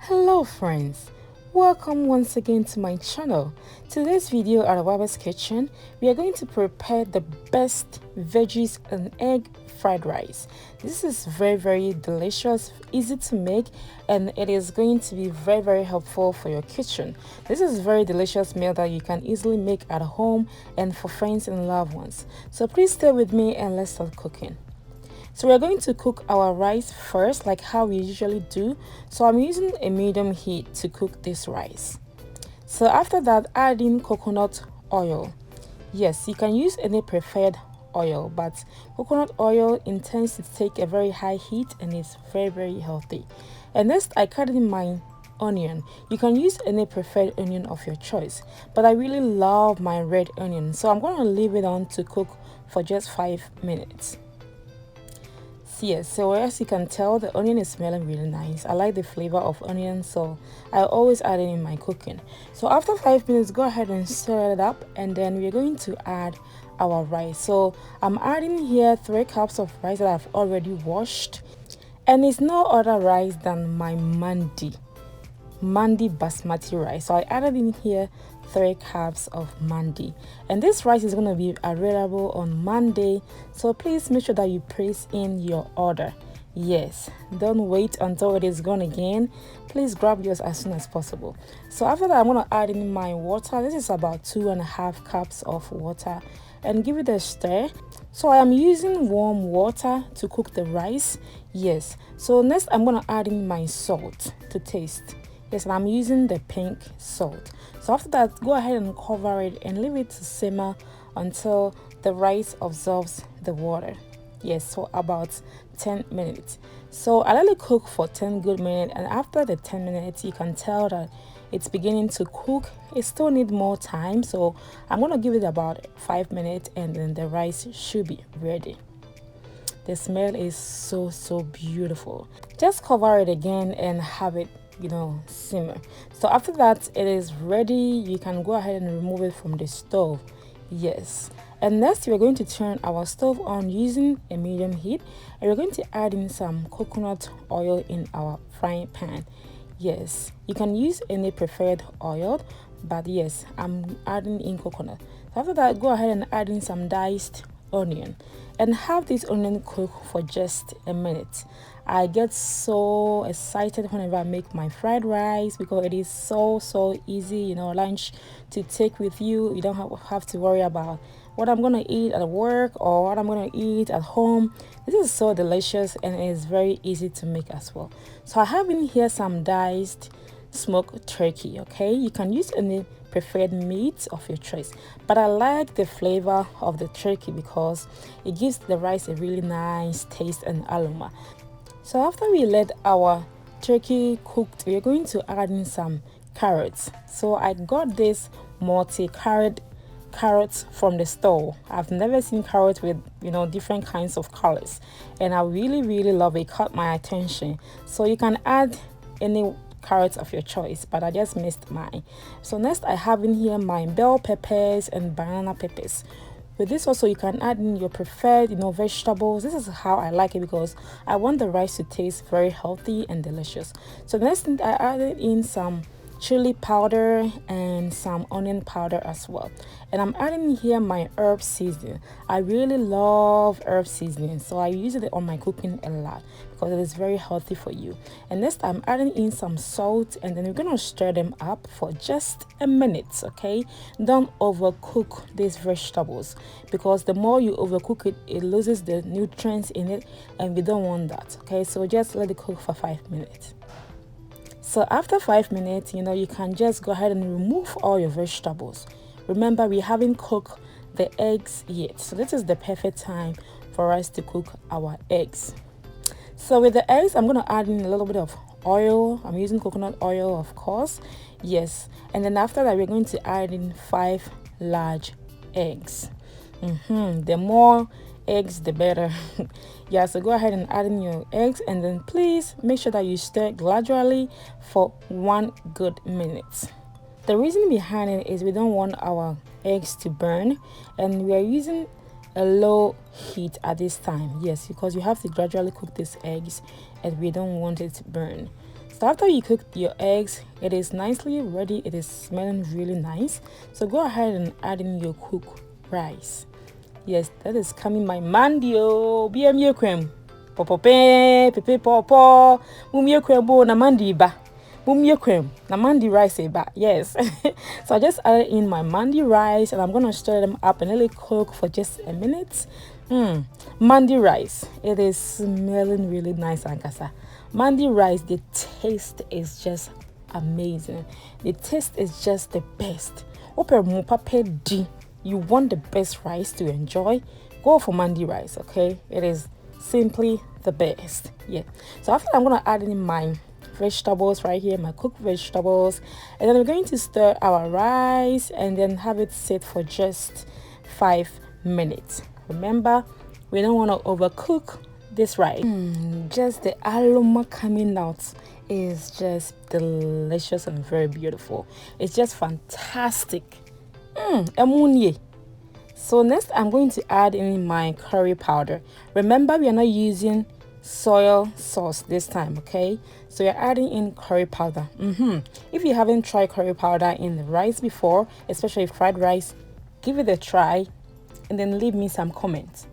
Hello friends, welcome once again to my channel. Today's video at OBAAPA'S kitchen, we are going to prepare the best veggies and egg fried rice. This is very delicious, easy to make, and it is going to be very helpful for your kitchen. This is a very delicious meal that you can easily make at home and for friends and loved ones. So please stay with me and let's start cooking. So we're going to cook our rice first, like how we usually do. So I'm using a medium heat to cook this rice. So after that, add in coconut oil. Yes, you can use any preferred oil, but coconut oil intends to take a very high heat and it's very healthy. And next, I cut in my onion. You can use any preferred onion of your choice, but I really love my red onion, so I'm going to leave it on to cook for just 5 minutes. Yes, so as you can tell, the onion is smelling really nice. I like the flavor of onion, so I always add it in my cooking. So after 5 minutes, go ahead and stir it up, and then we're going to add our rice. So I'm adding here 3 cups of rice that I've already washed, and it's no other rice than my mandi basmati rice. So I added in here 3 cups of mandi, and this rice is going to be available on Monday, so please make sure that you place in your order. Yes, don't wait until it is gone again. Please grab yours as soon as possible. So after that, I'm going to add in my water. This is about 2.5 cups of water, and give it a stir. So I am using warm water to cook the rice. Yes, so next I'm going to add in my salt to taste. Yes, and I'm using the pink salt. So after that, go ahead and cover it and leave it to simmer until the rice absorbs the water. Yes, so about 10 minutes. So I let it cook for 10 good minutes, and after the 10 minutes, you can tell that it's beginning to cook. It still needs more time, so I'm going to give it about 5 minutes, and then the rice should be ready. The smell is so beautiful. Just cover it again and have it simmer. So after that, it is ready. You can go ahead and remove it from the stove. Yes, and next we're going to turn our stove on using a medium heat, and we're going to add in some coconut oil in our frying pan. Yes, you can use any preferred oil, but yes, I'm adding in coconut. So after that, go ahead and add in some diced onion and have this onion cook for just a minute. I get so excited whenever I make my fried rice because it is so easy, lunch to take with you. You don't have to worry about what I'm gonna eat at work or what I'm gonna eat at home. This is so delicious, and it is very easy to make as well. So I have in here some diced smoked turkey. Okay, you can use any preferred meat of your choice, but I like the flavor of the turkey because it gives the rice a really nice taste and aroma. So after we let our turkey cooked, we're going to add in some carrots. So I got this carrots from the store. I've never seen carrots with different kinds of colors, and I really love it. Caught my attention. So you can add any carrots of your choice, but I just missed mine. So next I have in here my bell peppers and banana peppers. With this also, you can add in your preferred vegetables. This is how I like it because I want the rice to taste very healthy and delicious. So the next thing, I added in some chili powder and some onion powder as well, and I'm adding here my herb seasoning. I really love herb seasoning, so I use it on my cooking a lot because it is very healthy for you. And next I'm adding in some salt, and then we're gonna stir them up for just a minute. Okay, don't overcook these vegetables because the more you overcook it, it loses the nutrients in it, and we don't want that. Okay, so just let it cook for 5 minutes. So after 5 minutes, you can just go ahead and remove all your vegetables. Remember, we haven't cooked the eggs yet, so this is the perfect time for us to cook our eggs. So with the eggs, I'm going to add in a little bit of oil. I'm using coconut oil, of course. Yes, and then after that, we're going to add in 5 large eggs. The more eggs, the better. Yeah, so go ahead and add in your eggs, and then please make sure that you stir gradually for 1 good minute. The reason behind it is we don't want our eggs to burn, and we are using a low heat at this time. Yes, because you have to gradually cook these eggs, and we don't want it to burn. So after you cook your eggs, it is nicely ready. It is smelling really nice. So go ahead and add in your cooked rice. Yes, that is coming my mandio. BMU cream. Popope, pepe popo. Mumio cream bo na mandi ba. Mumio cream. Na mandi rice ba. Yes. So I just added in my mandi rice and I'm gonna stir them up and let it cook for just a minute. Mandi rice. It is smelling really nice, Ankasa. Mandi rice, the taste is just amazing. The taste is just the best. You want the best rice to enjoy, go for mandi rice, okay? It is simply the best. Yeah. So after I'm gonna add in my vegetables right here, my cooked vegetables, and then we're going to stir our rice and then have it sit for just 5 minutes. Remember, we don't want to overcook this rice. Just the aroma coming out is just delicious and very beautiful. It's just fantastic. So next I'm going to add in my curry powder. Remember, we are not using soy sauce this time, okay? So you're adding in curry powder. If you haven't tried curry powder in the rice before, especially fried rice, give it a try and then leave me some comments,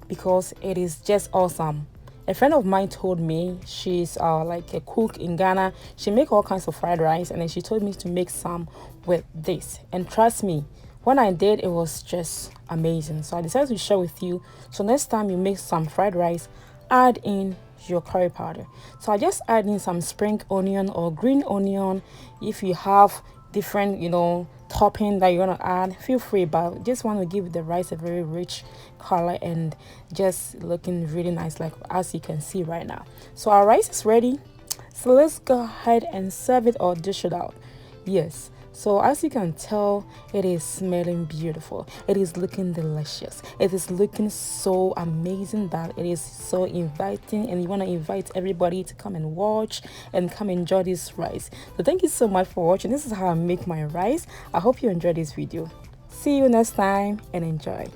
because it is just awesome. A friend of mine told me, she's like a cook in Ghana. She make all kinds of fried rice, and then she told me to make some with this. And trust me, when I did, it was just amazing. So I decided to share with you. So next time you make some fried rice, add in your curry powder. So I just add in some spring onion or green onion. If you have different, topping that you want to add, feel free, but just want to give the rice a very rich color and just looking really nice, like as you can see right now. So our rice is ready, so let's go ahead and serve it or dish it out. Yes, so as you can tell, it is smelling beautiful, it is looking delicious, it is looking so amazing that it is so inviting, and you want to invite everybody to come and watch and come enjoy this rice. So thank you so much for watching. This is how I make my rice. I hope you enjoyed this video. See you next time and enjoy.